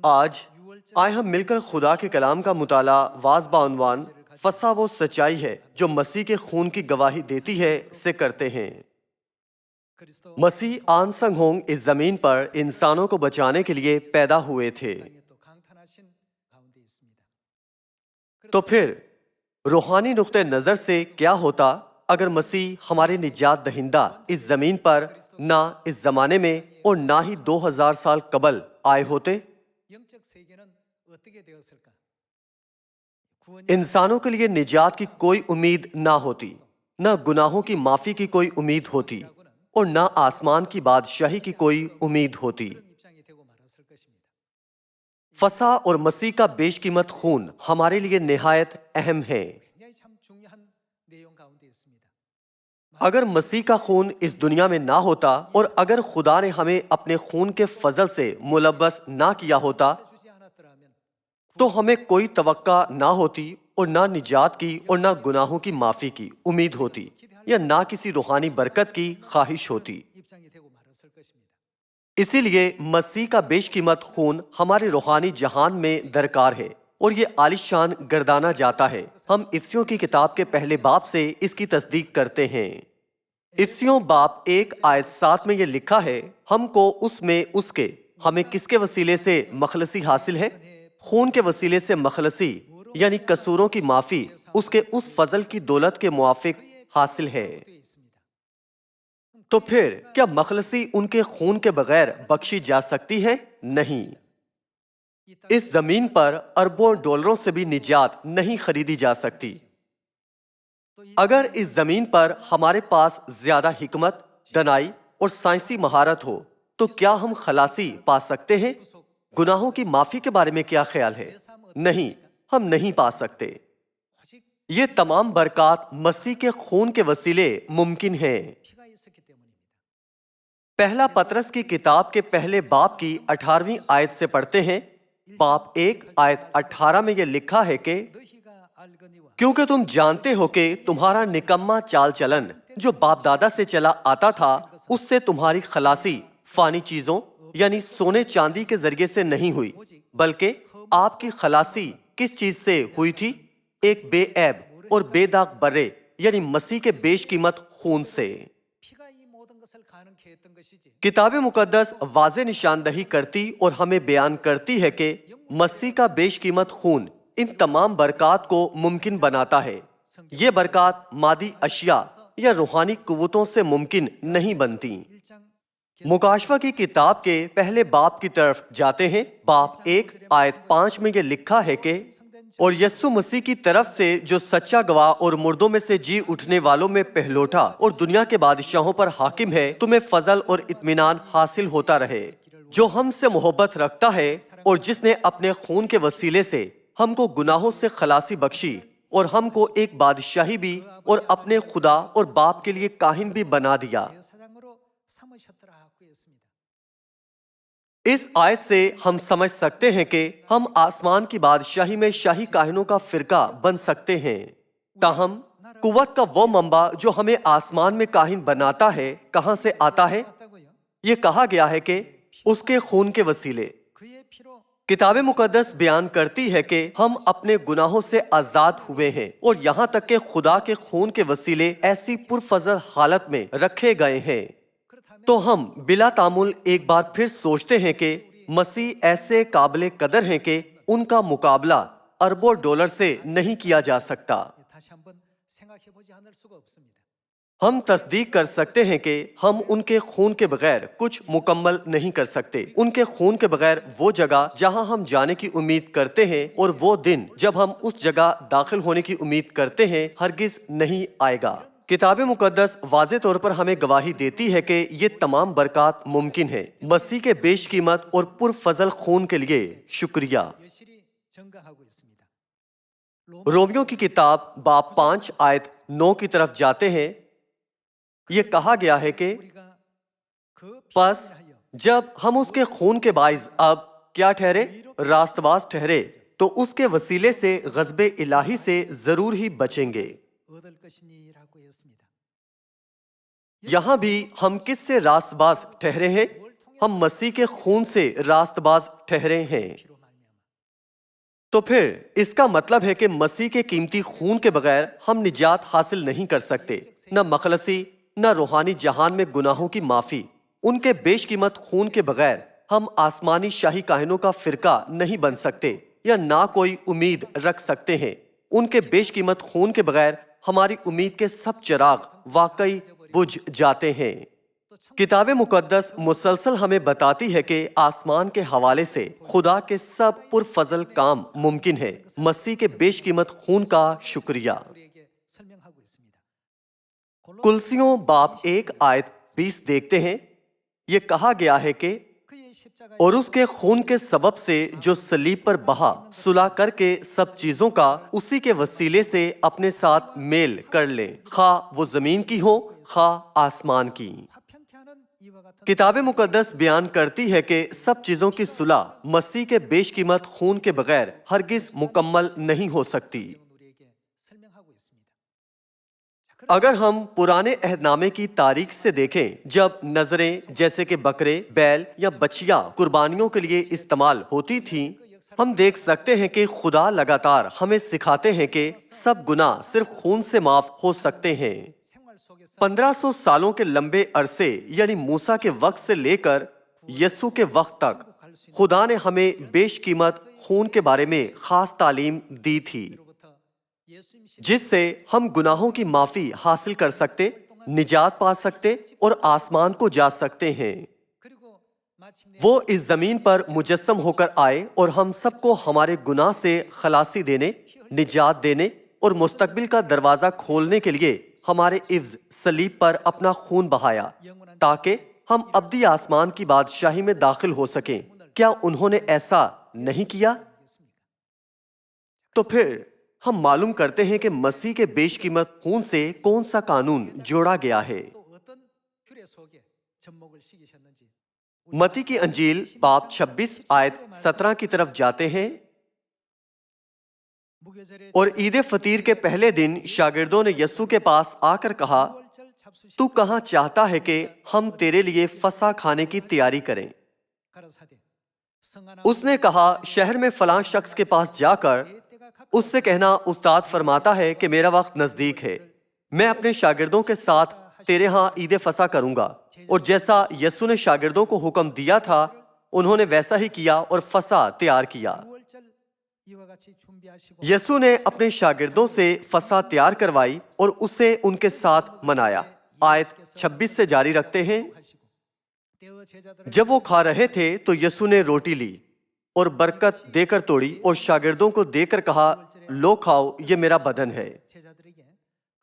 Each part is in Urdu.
آج آئے ہم مل کر خدا کے کلام کا مطالعہ واضح بعنوان فسا وہ سچائی ہے جو مسیح کے خون کی گواہی دیتی ہے سے کرتے ہیں۔ مسیح آن سنگ ہونگ اس زمین پر انسانوں کو بچانے کے لیے پیدا ہوئے تھے۔ تو پھر روحانی نقطہ نظر سے کیا ہوتا اگر مسیح ہمارے نجات دہندہ اس زمین پر نہ اس زمانے میں اور نہ ہی 2000 سال قبل آئے ہوتے؟ انسانوں کے لیے نجات کی کوئی امید نہ ہوتی، نہ گناہوں کی معافی کی کوئی امید ہوتی اور نہ آسمان کی بادشاہی کی کوئی امید ہوتی۔ فسا اور مسیح کا بیش قیمت خون ہمارے لیے نہایت اہم ہے۔ اگر مسیح کا خون اس دنیا میں نہ ہوتا اور اگر خدا نے ہمیں اپنے خون کے فضل سے ملبس نہ کیا ہوتا تو ہمیں کوئی توقع نہ ہوتی اور نہ نجات کی اور نہ گناہوں کی معافی کی امید ہوتی یا نہ کسی روحانی برکت کی خواہش ہوتی۔ اسی لیے مسیح کا بیش قیمت خون ہمارے روحانی جہان میں درکار ہے اور یہ عالیشان گردانا جاتا ہے۔ ہم افسیوں کی کتاب کے پہلے باب سے اس کی تصدیق کرتے ہیں۔ افسیوں باب 1:7 میں یہ لکھا ہے، ہم کو اس میں اس کے، ہمیں کس کے وسیلے سے مخلصی حاصل ہے؟ خون کے وسیلے سے مخلصی یعنی قصوروں کی معافی اس کے اس فضل کی دولت کے موافق حاصل ہے۔ تو پھر کیا مخلصی ان کے خون کے بغیر بخشی جا سکتی ہے؟ نہیں۔ اس زمین پر اربوں ڈالروں سے بھی نجات نہیں خریدی جا سکتی۔ اگر اس زمین پر ہمارے پاس زیادہ حکمت، دانائی اور سائنسی مہارت ہو تو کیا ہم خلاصی پا سکتے ہیں؟ گناہوں کی معافی کے بارے میں کیا خیال ہے؟ نہیں، ہم نہیں پا سکتے۔ یہ تمام برکات مسیح کے خون کے وسیلے ممکن ہیں۔ پہلا پطرس کی کتاب کے پہلے باب کی 18ویں آیت سے پڑھتے ہیں۔ باب 1:18 میں یہ لکھا ہے کہ کیونکہ تم جانتے ہو کہ تمہارا نکما چال چلن جو باپ دادا سے چلا آتا تھا اس سے تمہاری خلاصی فانی چیزوں یعنی سونے چاندی کے ذریعے سے نہیں ہوئی، بلکہ آپ کی خلاصی کس چیز سے ہوئی تھی؟ ایک بے عیب اور بے داغ برے یعنی مسیح کے بیش قیمت خون سے۔ کتاب مقدس واضح نشاندہی کرتی اور ہمیں بیان کرتی ہے کہ مسیح کا بیش قیمت خون ان تمام برکات کو ممکن بناتا ہے۔ یہ برکات مادی اشیاء یا روحانی قوتوں سے ممکن نہیں بنتی۔ مکاشفہ کی کتاب کے پہلے باب کی طرف جاتے ہیں۔ باب 1:5 میں یہ لکھا ہے کہ اور یسوع مسیح کی طرف سے جو سچا گواہ اور مردوں میں سے جی اٹھنے والوں میں پہلوٹا اور دنیا کے بادشاہوں پر حاکم ہے، تمہیں فضل اور اطمینان حاصل ہوتا رہے، جو ہم سے محبت رکھتا ہے اور جس نے اپنے خون کے وسیلے سے ہم کو گناہوں سے خلاصی بخشی اور ہم کو ایک بادشاہی بھی اور اپنے خدا اور باپ کے لیے کاہن بھی بنا دیا۔ اس آیت سے ہم سمجھ سکتے ہیں کہ ہم آسمان کی بادشاہی میں شاہی کاہنوں کا فرقہ بن سکتے ہیں۔ تاہم قوت کا وہ منبع جو ہمیں آسمان میں کاہن بناتا ہے کہاں سے آتا ہے؟ یہ کہا گیا ہے کہ اس کے خون کے وسیلے۔ کتاب مقدس بیان کرتی ہے کہ ہم اپنے گناہوں سے آزاد ہوئے ہیں اور یہاں تک کہ خدا کے خون کے وسیلے ایسی پرفضل حالت میں رکھے گئے ہیں۔ تو ہم بلا تعمل ایک بار پھر سوچتے ہیں کہ مسیح ایسے قابل قدر ہیں کہ ان کا مقابلہ اربوں ڈالر سے نہیں کیا جا سکتا۔ ہم تصدیق کر سکتے ہیں کہ ہم ان کے خون کے بغیر کچھ مکمل نہیں کر سکتے۔ ان کے خون کے بغیر وہ جگہ جہاں ہم جانے کی امید کرتے ہیں اور وہ دن جب ہم اس جگہ داخل ہونے کی امید کرتے ہیں ہرگز نہیں آئے گا۔ کتاب مقدس واضح طور پر ہمیں گواہی دیتی ہے کہ یہ تمام برکات ممکن ہے۔ مسیح کے بیش قیمت اور پرفضل خون کے لیے شکریہ۔ رومیوں کی کتاب باب 5:9 کی طرف جاتے ہیں۔ یہ کہا گیا ہے کہ پس جب ہم اس کے خون کے باعث اب کیا ٹھہرے؟ راست باز ٹھہرے تو اس کے وسیلے سے غضب الہی سے ضرور ہی بچیں گے۔ یہاں بھی ہم کس سے راست باز ٹھہرے ہیں؟ ہم مسیح کے خون سے راست باز ٹھہرے ہیں۔ تو پھر اس کا مطلب ہے کہ مسیح کے قیمتی خون کے بغیر ہم نجات حاصل نہیں کر سکتے، نہ مخلصی نہ روحانی جہان میں گناہوں کی معافی۔ ان کے بیش قیمت خون کے بغیر ہم آسمانی شاہی کاہنوں کا فرقہ نہیں بن سکتے یا نہ کوئی امید رکھ سکتے ہیں۔ ان کے بیش قیمت خون کے بغیر ہماری امید کے سب چراغ واقعی بجھ جاتے ہیں۔ کتاب مقدس مسلسل ہمیں بتاتی ہے کہ آسمان کے حوالے سے خدا کے سب پرفضل کام ممکن ہے۔ مسیح کے بیش قیمت خون کا شکریہ۔ کلسیوں باب 1 آیت 20 دیکھتے ہیں، یہ کہا گیا ہے کہ اور اس کے خون کے سبب سے جو صلیب پر بہا، صلح کر کے سب چیزوں کا اسی کے وسیلے سے اپنے ساتھ میل کر لیں، خواہ وہ زمین کی ہو خواہ آسمان کی۔ کتاب مقدس بیان کرتی ہے کہ سب چیزوں کی صلح مسیح کے بیش قیمت خون کے بغیر ہرگز مکمل نہیں ہو سکتی۔ اگر ہم پرانے عہد نامے کی تاریخ سے دیکھیں، جب نظریں جیسے کہ بکرے، بیل یا بچیا قربانیوں کے لیے استعمال ہوتی تھیں، ہم دیکھ سکتے ہیں کہ خدا لگاتار ہمیں سکھاتے ہیں کہ سب گناہ صرف خون سے معاف ہو سکتے ہیں۔ 1500 سالوں کے لمبے عرصے یعنی موسیٰ کے وقت سے لے کر یسوع کے وقت تک خدا نے ہمیں بیش قیمت خون کے بارے میں خاص تعلیم دی تھی، جس سے ہم گناہوں کی معافی حاصل کر سکتے، نجات پا سکتے اور آسمان کو جا سکتے ہیں۔ وہ اس زمین پر مجسم ہو کر آئے اور ہم سب کو ہمارے گناہ سے خلاصی دینے، نجات دینے اور مستقبل کا دروازہ کھولنے کے لیے ہمارے عوض صلیب پر اپنا خون بہایا تاکہ ہم ابدی آسمان کی بادشاہی میں داخل ہو سکیں۔ کیا انہوں نے ایسا نہیں کیا؟ تو پھر ہم معلوم کرتے ہیں کہ مسیح کے بیش قیمت خون سے کون سا قانون جوڑا گیا ہے۔ متی کی انجیل باب 26 آیت 17 کی طرف جاتے ہیں، اور عید فطیر کے پہلے دن شاگردوں نے یسوع کے پاس آ کر کہا، تو کہاں چاہتا ہے کہ ہم تیرے لیے فسح کھانے کی تیاری کریں؟ اس نے کہا، شہر میں فلاں شخص کے پاس جا کر اس سے کہنا، استاد فرماتا ہے کہ میرا وقت نزدیک ہے، میں اپنے شاگردوں کے ساتھ تیرے ہاں عید فسح کروں گا۔ اور جیسا یسوع نے شاگردوں کو حکم دیا تھا، انہوں نے ویسا ہی کیا اور فسح تیار کیا۔ یسوع نے اپنے شاگردوں سے فسح تیار کروائی اور اسے ان کے ساتھ منایا۔ آیت 26 سے جاری رکھتے ہیں، جب وہ کھا رہے تھے تو یسوع نے روٹی لی اور برکت دے کر توڑی اور شاگردوں کو دے کر کہا، لو کھاؤ، یہ میرا بدن ہے۔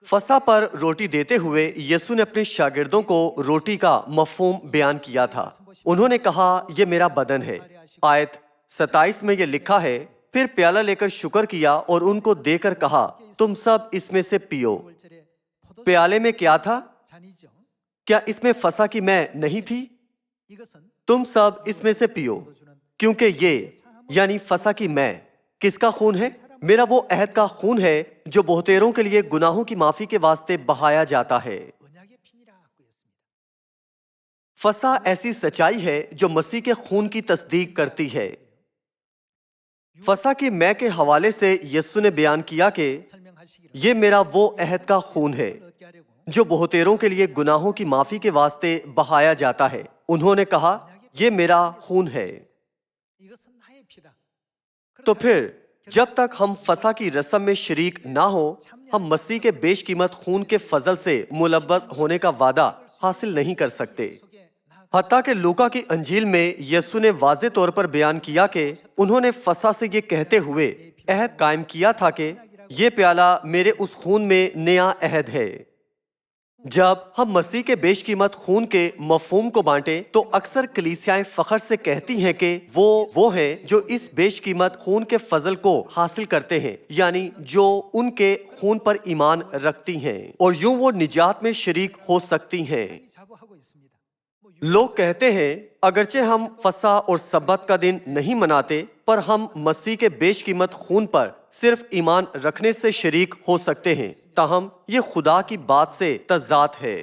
فسح پر روٹی دیتے ہوئے یسوع نے اپنے شاگردوں کو روٹی کا مفہوم بیان کیا تھا۔ انہوں نے کہا، یہ میرا بدن ہے۔ آیت 27 میں یہ لکھا ہے، پھر پیالہ لے کر شکر کیا اور ان کو دے کر کہا، تم سب اس میں سے پیو۔ پیالے میں کیا تھا؟ کیا اس میں فسح کی مے نہیں تھی؟ تم سب اس میں سے پیو، کیونکہ یہ یعنی فسح کی مے کس کا خون ہے؟ میرا وہ عہد کا خون ہے جو بہتیروں کے لیے گناہوں کی معافی کے واسطے بہایا جاتا ہے۔ فسح ایسی سچائی ہے جو مسیح کے خون کی تصدیق کرتی ہے۔ فسح کی مے کے حوالے سے یسوع نے بیان کیا کہ یہ میرا وہ عہد کا خون ہے جو بہتیروں کے لیے گناہوں کی معافی کے واسطے بہایا جاتا ہے۔ انہوں نے کہا، یہ میرا خون ہے۔ تو پھر جب تک ہم فسح کی رسم میں شریک نہ ہو، ہم مسیح کے بیش قیمت خون کے فضل سے ملوث ہونے کا وعدہ حاصل نہیں کر سکتے۔ حتیٰ کہ لوکا کی انجیل میں یسوع نے واضح طور پر بیان کیا کہ انہوں نے فسح سے یہ کہتے ہوئے عہد قائم کیا تھا کہ یہ پیالہ میرے اس خون میں نیا عہد ہے۔ جب ہم مسیح کے بیش قیمت خون کے مفہوم کو بانٹیں تو اکثر کلیسیائیں فخر سے کہتی ہیں کہ وہ ہے جو اس بیش قیمت خون کے فضل کو حاصل کرتے ہیں، یعنی جو ان کے خون پر ایمان رکھتی ہیں، اور یوں وہ نجات میں شریک ہو سکتی ہیں۔ لوگ کہتے ہیں، اگرچہ ہم فسح اور سبت کا دن نہیں مناتے، پر ہم مسیح کے بیش قیمت خون پر صرف ایمان رکھنے سے شریک ہو سکتے ہیں، تاہم یہ خدا کی بات سے تضاد ہے۔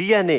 DNA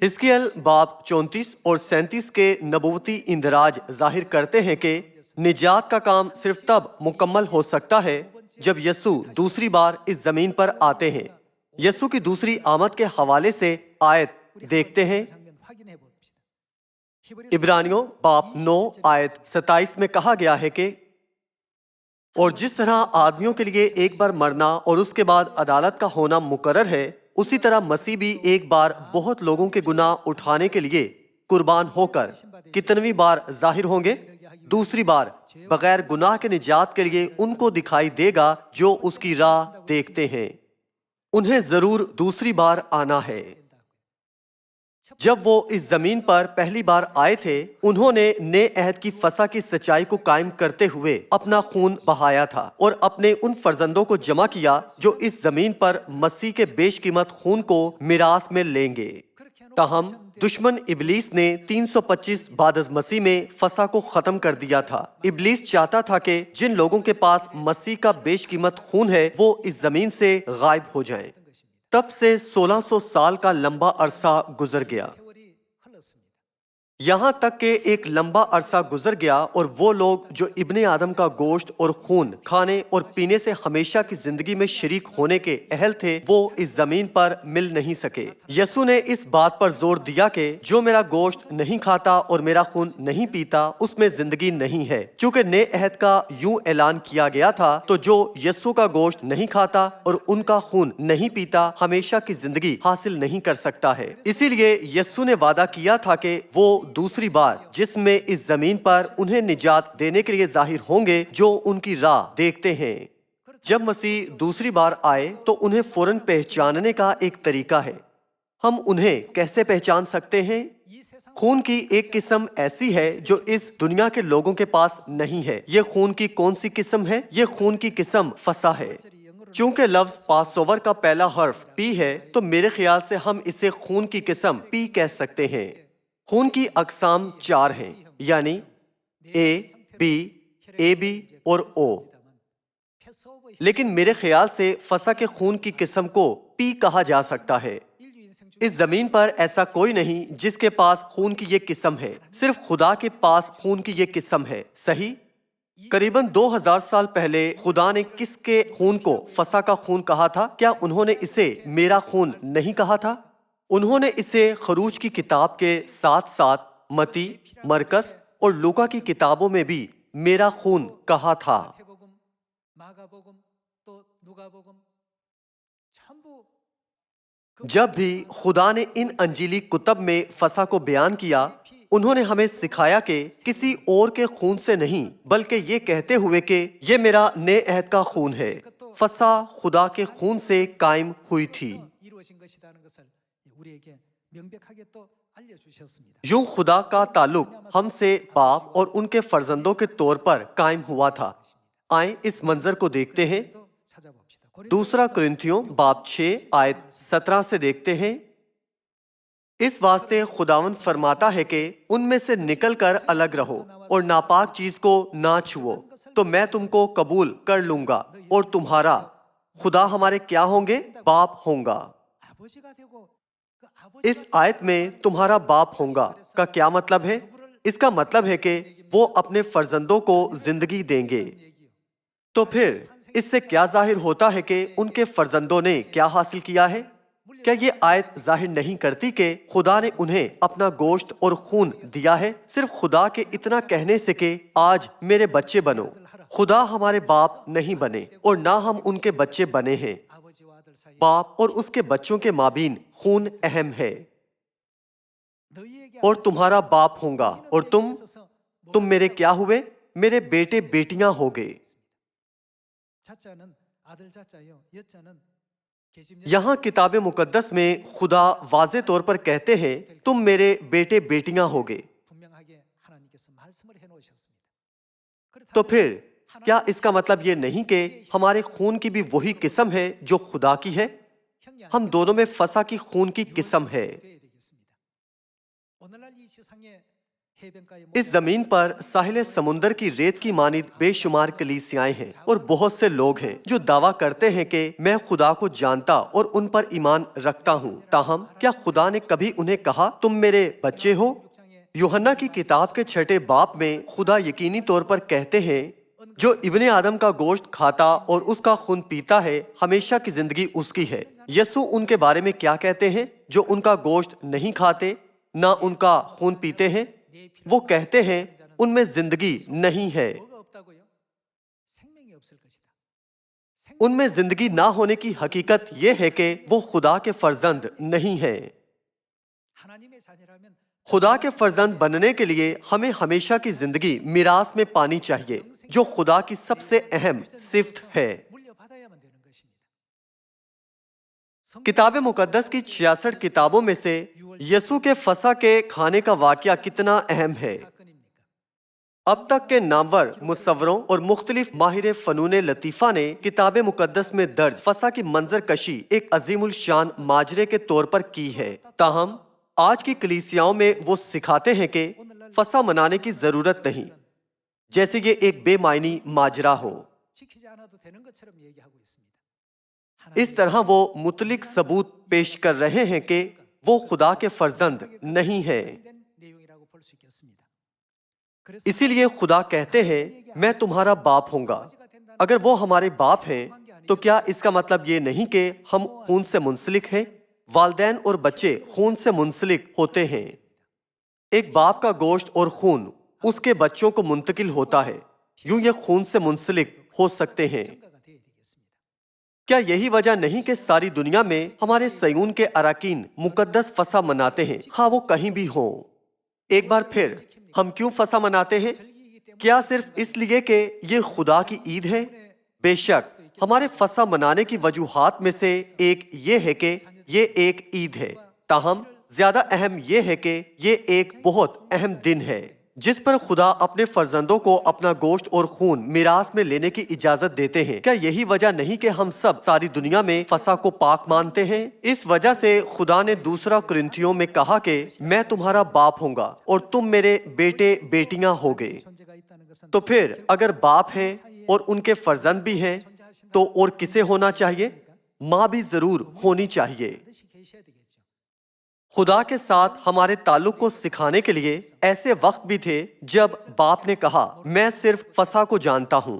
حزقیل باب 34 اور 37 کے نبوتی اندراج ظاہر کرتے ہیں کہ نجات کا کام صرف تب مکمل ہو سکتا ہے جب یسوع دوسری بار اس زمین پر آتے ہیں۔ یسوع کی دوسری آمد کے حوالے سے آیت دیکھتے ہیں۔ عبرانیوں باب 9 آیت 27 میں کہا گیا ہے کہ اور جس طرح آدمیوں کے لیے ایک بار مرنا اور اس کے بعد عدالت کا ہونا مقرر ہے، اسی طرح مسیح بھی ایک بار بہت لوگوں کے گناہ اٹھانے کے لیے قربان ہو کر کتنویں بار ظاہر ہوں گے؟ دوسری بار بغیر گناہ کے نجات کے لیے ان کو دکھائی دے گا جو اس کی راہ دیکھتے ہیں۔ انہیں ضرور دوسری بار آنا ہے۔ جب وہ اس زمین پر پہلی بار آئے تھے، انہوں نے نئے عہد کی فسح کی سچائی کو قائم کرتے ہوئے اپنا خون بہایا تھا اور اپنے ان فرزندوں کو جمع کیا جو اس زمین پر مسیح کے بیش قیمت خون کو میراث میں لیں گے۔ تاہم دشمن ابلیس نے 325 بعد از مسیح میں فسح کو ختم کر دیا تھا۔ ابلیس چاہتا تھا کہ جن لوگوں کے پاس مسیح کا بیش قیمت خون ہے وہ اس زمین سے غائب ہو جائیں۔ تب سے 1600 سال کا لمبا عرصہ گزر گیا، یہاں تک کہ ایک لمبا عرصہ گزر گیا اور وہ لوگ جو ابن آدم کا گوشت اور خون کھانے اور پینے سے ہمیشہ کی زندگی میں شریک ہونے کے اہل تھے، وہ اس زمین پر مل نہیں سکے۔ یسوع نے اس بات پر زور دیا کہ جو میرا گوشت نہیں کھاتا اور میرا خون نہیں پیتا اس میں زندگی نہیں ہے۔ چونکہ نئے عہد کا یوں اعلان کیا گیا تھا تو جو یسوع کا گوشت نہیں کھاتا اور ان کا خون نہیں پیتا ہمیشہ کی زندگی حاصل نہیں کر سکتا ہے۔ اسی لیے یسوع نے وعدہ کیا تھا کہ وہ دوسری بار جس میں اس زمین پر انہیں نجات دینے کے لیے ظاہر ہوں گے جو ان کی راہ دیکھتے ہیں۔ جب مسیح دوسری بار آئے تو انہیں فوراً پہچاننے کا ایک طریقہ ہے۔ ہم انہیں کیسے پہچان سکتے ہیں؟ خون کی ایک قسم ایسی ہے جو اس دنیا کے لوگوں کے پاس نہیں ہے۔ یہ خون کی کون سی قسم ہے؟ یہ خون کی قسم فسح ہے۔ چونکہ لفظ پاس اوور کا پہلا حرف پی ہے تو میرے خیال سے ہم اسے خون کی قسم پی کہہ سکتے ہیں۔ خون کی اقسام 4 ہیں، یعنی اے بی اور او، لیکن میرے خیال سے فسح کے خون کی قسم کو پی کہا جا سکتا ہے۔ اس زمین پر ایسا کوئی نہیں جس کے پاس خون کی یہ قسم ہے، صرف خدا کے پاس خون کی یہ قسم ہے، صحیح؟ قریباً 2000 سال پہلے خدا نے کس کے خون کو فسح کا خون کہا تھا؟ کیا انہوں نے اسے میرا خون نہیں کہا تھا؟ انہوں نے اسے خروج کی کتاب کے ساتھ ساتھ متی، مرکز اور لوکا کی کتابوں میں بھی میرا خون کہا تھا۔ جب بھی خدا نے ان انجیلی کتب میں فسح کو بیان کیا، انہوں نے ہمیں سکھایا کہ کسی اور کے خون سے نہیں، بلکہ یہ کہتے ہوئے کہ یہ میرا نئے عہد کا خون ہے۔ فسح خدا کے خون سے قائم ہوئی تھی۔ یوں خدا کا تعلق ہم سے باپ اور ان کے فرزندوں کے طور پر قائم ہوا تھا۔ آئیں اس منظر کو دیکھتے ہیں۔ دوسرا کرنتھیوں باب 6 آیت 17 سے دیکھتے ہیں۔ اس واسطے خداوند فرماتا ہے کہ ان میں سے نکل کر الگ رہو اور ناپاک چیز کو نہ چھوؤ، تو میں تم کو قبول کر لوں گا اور تمہارا خدا ہمارے کیا ہوں گے؟ باپ ہوں گا۔ اس آیت میں تمہارا باپ ہوں گا کا کیا مطلب ہے؟ اس کا مطلب ہے کہ وہ اپنے فرزندوں کو زندگی دیں گے۔ تو پھر اس سے کیا ظاہر ہوتا ہے کہ ان کے فرزندوں نے کیا حاصل کیا ہے؟ کیا یہ آیت ظاہر نہیں کرتی کہ خدا نے انہیں اپنا گوشت اور خون دیا ہے صرف خدا کے اتنا کہنے سے کہ آج میرے بچے بنو؟ خدا ہمارے باپ نہیں بنے اور نہ ہم ان کے بچے بنے ہیں۔ باپ اور اس کے بچوں کے مابین خون اہم ہے۔ اور تمہارا باپ ہوں گا اور تم میرے کیا ہوئے؟ میرے بیٹے بیٹیاں ہوگے۔ یہاں کتاب مقدس میں خدا واضح طور پر کہتے ہیں تم میرے بیٹے بیٹیاں ہوگے۔ تو پھر کیا اس کا مطلب یہ نہیں کہ ہمارے خون کی بھی وہی قسم ہے جو خدا کی ہے؟ ہم دونوں میں فسح کی خون کی قسم ہے۔ اس زمین پر ساحل سمندر کی ریت کی مانند بے شمار کلیسیائیں ہیں اور بہت سے لوگ ہیں جو دعویٰ کرتے ہیں کہ میں خدا کو جانتا اور ان پر ایمان رکھتا ہوں، تاہم کیا خدا نے کبھی انہیں کہا تم میرے بچے ہو؟ یوحنا کی کتاب کے 6 باب میں خدا یقینی طور پر کہتے ہیں جو ابن آدم کا گوشت کھاتا اور اس کا خون پیتا ہے ہمیشہ کی زندگی اس کی ہے۔ یسوع ان کے بارے میں کیا کہتے ہیں جو ان کا گوشت نہیں کھاتے نہ ان کا خون پیتے ہیں؟ وہ کہتے ہیں ان میں زندگی نہیں ہے۔ ان میں زندگی نہ ہونے کی حقیقت یہ ہے کہ وہ خدا کے فرزند نہیں ہیں۔ خدا کے فرزند بننے کے لیے ہمیں ہمیشہ کی زندگی میراث میں پانی چاہیے، جو خدا کی سب سے اہم صفت ہے۔ کتاب مقدس کی 66 کتابوں میں سے یسوع کے فسح کے کھانے کا واقعہ کتنا اہم ہے۔ اب تک کے نامور مصوروں اور مختلف ماہر فنون لطیفہ نے کتاب مقدس میں درج فسح کی منظر کشی ایک عظیم الشان ماجرے کے طور پر کی ہے، تاہم آج کی کلیسیاؤں میں وہ سکھاتے ہیں کہ فسح منانے کی ضرورت نہیں، جیسے یہ ایک بے معنی ماجرا ہو۔ اس طرح وہ مطلق ثبوت پیش کر رہے ہیں کہ وہ خدا کے فرزند نہیں ہیں۔ اسی لیے خدا کہتے ہیں میں تمہارا باپ ہوں گا۔ اگر وہ ہمارے باپ ہیں تو کیا اس کا مطلب یہ نہیں کہ ہم خون سے منسلک ہیں؟ والدین اور بچے خون سے منسلک ہوتے ہیں۔ ایک باپ کا گوشت اور خون اس کے بچوں کو منتقل ہوتا ہے، یوں یہ خون سے منسلک ہو سکتے ہیں۔ کیا یہی وجہ نہیں کہ ساری دنیا میں ہمارے صیون کے اراکین مقدس فسح مناتے ہیں، خواہ وہ کہیں بھی ہوں؟ ایک بار پھر ہم کیوں فسح مناتے ہیں؟ کیا صرف اس لیے کہ یہ خدا کی عید ہے؟ بے شک ہمارے فسح منانے کی وجوہات میں سے ایک یہ ہے کہ یہ ایک عید ہے، تاہم زیادہ اہم یہ ہے کہ یہ ایک بہت اہم دن ہے جس پر خدا اپنے فرزندوں کو اپنا گوشت اور خون میراث میں لینے کی اجازت دیتے ہیں۔ کیا یہی وجہ نہیں کہ ہم سب ساری دنیا میں فسح کو پاک مانتے ہیں؟ اس وجہ سے خدا نے 2 کرنتھیوں میں کہا کہ میں تمہارا باپ ہوں گا اور تم میرے بیٹے بیٹیاں ہوگے۔ تو پھر اگر باپ ہیں اور ان کے فرزند بھی ہیں تو اور کسے ہونا چاہیے؟ ماں بھی ضرور ہونی چاہیے۔ خدا کے ساتھ ہمارے تعلق کو سکھانے کے لیے ایسے وقت بھی تھے جب باپ نے کہا میں صرف فسح کو جانتا ہوں۔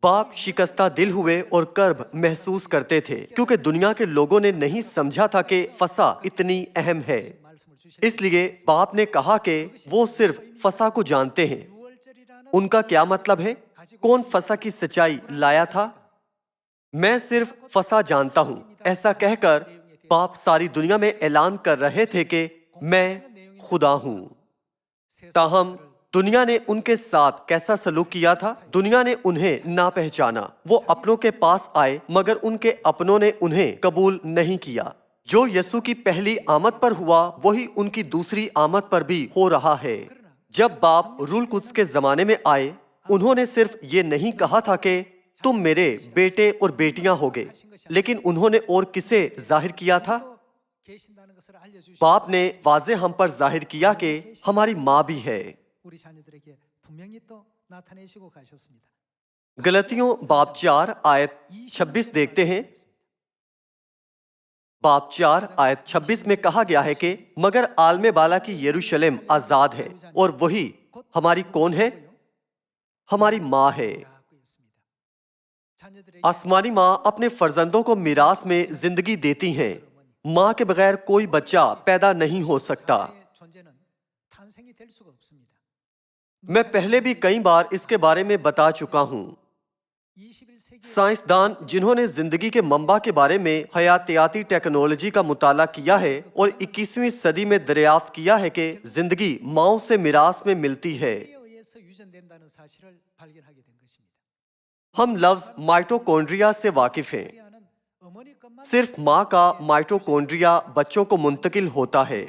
باپ شکستہ دل ہوئے اور کرب محسوس کرتے تھے کیونکہ دنیا کے لوگوں نے نہیں سمجھا تھا کہ فسح اتنی اہم ہے۔ اس لیے باپ نے کہا کہ وہ صرف فسح کو جانتے ہیں۔ ان کا کیا مطلب ہے؟ کون فسح کی سچائی لایا تھا؟ میں صرف فسح جانتا ہوں، ایسا کہہ کر باپ ساری دنیا میں اعلان کر رہے تھے کہ میں خدا ہوں۔ تاہم دنیا نے ان کے ساتھ کیسا سلوک کیا تھا؟ دنیا نے انہیں نہ پہچانا۔ وہ اپنوں کے پاس آئے مگر ان کے اپنوں نے انہیں قبول نہیں کیا۔ جو یسوع کی پہلی آمد پر ہوا وہی ان کی دوسری آمد پر بھی ہو رہا ہے۔ جب باپ روح القدس کے زمانے میں آئے انہوں نے صرف یہ نہیں کہا تھا کہ تم میرے بیٹے اور بیٹیاں ہوگے، لیکن انہوں نے اور کسے ظاہر کیا تھا؟ باپ نے واضح ہم پر ظاہر کیا کہ ہماری ماں بھی ہے۔ غلطیوں باب 4 آیت 26 دیکھتے ہیں۔ باب 4 آیت 26 میں کہا گیا ہے کہ مگر عالم بالا کی یروشلم آزاد ہے اور وہی ہماری کون ہے؟ ہماری ماں ہے۔ آسمانی ماں اپنے فرزندوں کو میراث میں زندگی دیتی ہیں۔ ماں کے بغیر کوئی بچہ پیدا نہیں ہو سکتا۔ میں پہلے بھی کئی بار اس کے بارے میں بتا چکا ہوں۔ سائنسدان جنہوں نے زندگی کے منبع کے بارے میں حیاتیاتی ٹیکنالوجی کا مطالعہ کیا ہے اور 21ویں صدی میں دریافت کیا ہے کہ زندگی ماؤں سے میراث میں ملتی ہے۔ ہم لفظ مائٹوکونڈریا سے واقف ہیں۔ صرف ماں کا مائٹوکونڈریا بچوں کو منتقل ہوتا ہے۔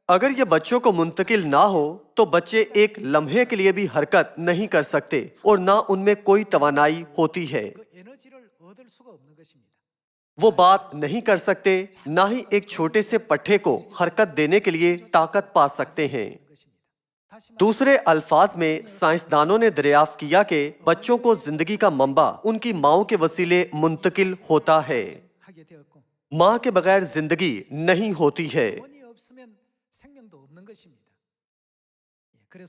اگر یہ بچوں کو منتقل نہ ہو تو بچے ایک لمحے کے لیے بھی حرکت نہیں کر سکتے اور نہ ان میں کوئی توانائی ہوتی ہے۔ وہ بات نہیں کر سکتے، نہ ہی ایک چھوٹے سے پٹھے کو حرکت دینے کے لیے طاقت پا سکتے ہیں۔ دوسرے الفاظ میں سائنسدانوں نے دریافت کیا کہ بچوں کو زندگی کا منبع ان کی ماؤں کے وسیلے منتقل ہوتا ہے۔ ماں کے بغیر زندگی نہیں ہوتی ہے۔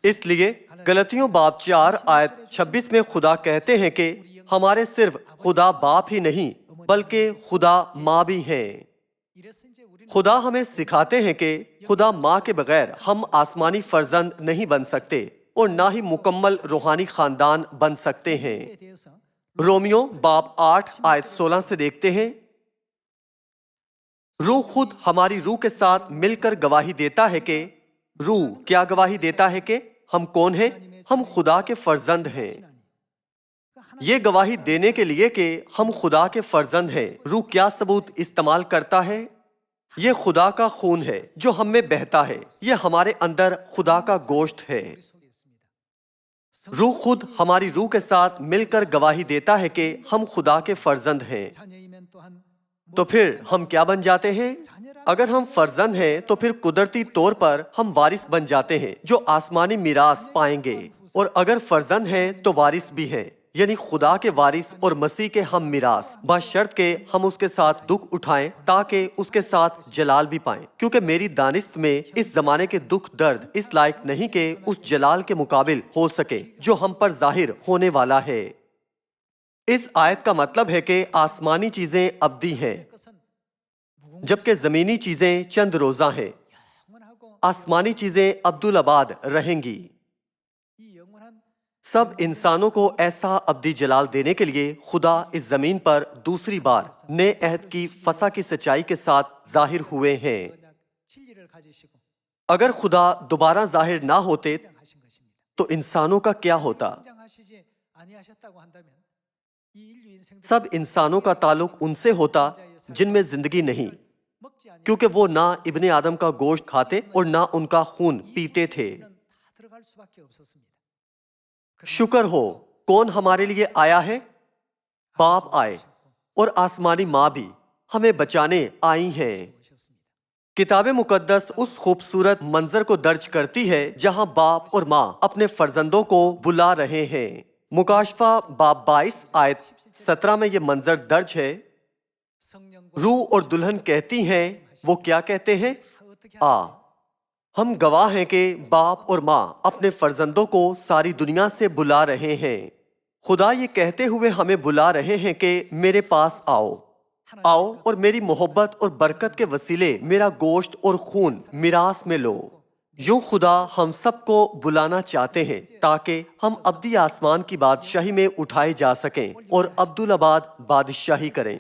اس لیے غلطیوں باب 4 آیت 26 میں خدا کہتے ہیں کہ ہمارے صرف خدا باپ ہی نہیں بلکہ خدا ماں بھی ہیں۔ خدا ہمیں سکھاتے ہیں کہ خدا ماں کے بغیر ہم آسمانی فرزند نہیں بن سکتے اور نہ ہی مکمل روحانی خاندان بن سکتے ہیں۔ رومیو باب 8 آیت 16 سے دیکھتے ہیں، روح خود ہماری روح کے ساتھ مل کر گواہی دیتا ہے کہ روح کیا گواہی دیتا ہے کہ ہم کون ہیں؟ ہم خدا کے فرزند ہیں۔ یہ گواہی دینے کے لیے کہ ہم خدا کے فرزند ہیں، روح کیا ثبوت استعمال کرتا ہے؟ یہ خدا کا خون ہے جو ہم میں بہتا ہے، یہ ہمارے اندر خدا کا گوشت ہے۔ روح خود ہماری روح کے ساتھ مل کر گواہی دیتا ہے کہ ہم خدا کے فرزند ہیں۔ تو پھر ہم کیا بن جاتے ہیں؟ اگر ہم فرزند ہیں تو پھر قدرتی طور پر ہم وارث بن جاتے ہیں جو آسمانی میراث پائیں گے، اور اگر فرزند ہیں تو وارث بھی ہیں، یعنی خدا کے وارث اور مسیح کے ہم میراث، بشرط کہ ہم اس کے ساتھ دکھ اٹھائیں تاکہ اس کے ساتھ جلال بھی پائیں، کیونکہ میری دانست میں اس زمانے کے دکھ درد اس لائق نہیں کہ اس جلال کے مقابل ہو سکے جو ہم پر ظاہر ہونے والا ہے۔ اس آیت کا مطلب ہے کہ آسمانی چیزیں ابدی ہیں جبکہ زمینی چیزیں چند روزہ ہیں۔ آسمانی چیزیں عبدالآباد رہیں گی۔ سب انسانوں کو ایسا ابدی جلال دینے کے لیے خدا اس زمین پر دوسری بار نئے عہد کی فسح کی سچائی کے ساتھ ظاہر ہوئے ہیں۔ اگر خدا دوبارہ ظاہر نہ ہوتے تو انسانوں کا کیا ہوتا؟ سب انسانوں کا تعلق ان سے ہوتا جن میں زندگی نہیں، کیونکہ وہ نہ ابن آدم کا گوشت کھاتے اور نہ ان کا خون پیتے تھے۔ شکر ہو، کون ہمارے لیے آیا ہے؟ باپ آئے اور آسمانی ماں بھی ہمیں بچانے آئی ہیں۔ کتاب مقدس اس خوبصورت منظر کو درج کرتی ہے جہاں باپ اور ماں اپنے فرزندوں کو بلا رہے ہیں۔ مکاشفہ باب 22 آیت 17 میں یہ منظر درج ہے۔ روح اور دلہن کہتی ہیں، وہ کیا کہتے ہیں؟ آ۔ ہم گواہ ہیں کہ باپ اور ماں اپنے فرزندوں کو ساری دنیا سے بلا رہے ہیں۔ خدا یہ کہتے ہوئے ہمیں بلا رہے ہیں کہ میرے پاس آؤ، آؤ اور میری محبت اور برکت کے وسیلے میرا گوشت اور خون میراث میں لو۔ یوں خدا ہم سب کو بلانا چاہتے ہیں تاکہ ہم ابدی آسمان کی بادشاہی میں اٹھائے جا سکیں اور عبدالآباد بادشاہی کریں۔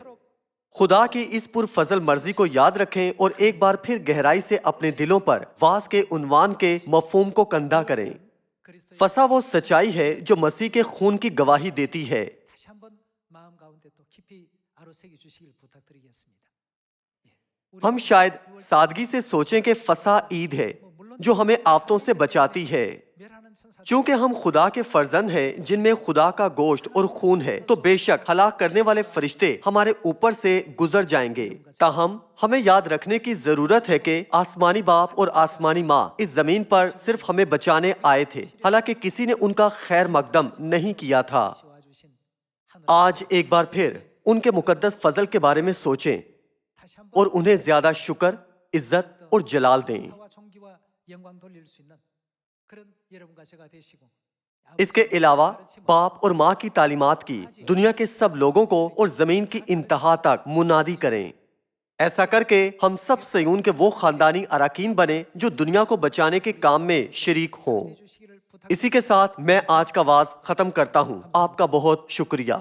خدا کی اس پرفضل مرضی کو یاد رکھیں اور ایک بار پھر گہرائی سے اپنے دلوں پر وعظ کے عنوان کے مفہوم کو کندہ کریں۔ فسح وہ سچائی ہے جو مسیح کے خون کی گواہی دیتی ہے۔ ہم شاید سادگی سے سوچیں کہ فسح عید ہے جو ہمیں آفتوں سے بچاتی ہے۔ چونکہ ہم خدا کے فرزند ہیں جن میں خدا کا گوشت اور خون ہے، تو بے شک ہلاک کرنے والے فرشتے ہمارے اوپر سے گزر جائیں گے۔ تاہم ہمیں یاد رکھنے کی ضرورت ہے کہ آسمانی باپ اور آسمانی ماں اس زمین پر صرف ہمیں بچانے آئے تھے، حالانکہ کسی نے ان کا خیر مقدم نہیں کیا تھا۔ آج ایک بار پھر ان کے مقدس فضل کے بارے میں سوچیں اور انہیں زیادہ شکر، عزت اور جلال دیں۔ اس کے علاوہ باپ اور ماں کی تعلیمات کی دنیا کے سب لوگوں کو اور زمین کی انتہا تک منادی کریں۔ ایسا کر کے ہم سب صیون کے وہ خاندانی اراکین بنیں جو دنیا کو بچانے کے کام میں شریک ہوں۔ اسی کے ساتھ میں آج کا وعظ ختم کرتا ہوں۔ آپ کا بہت شکریہ۔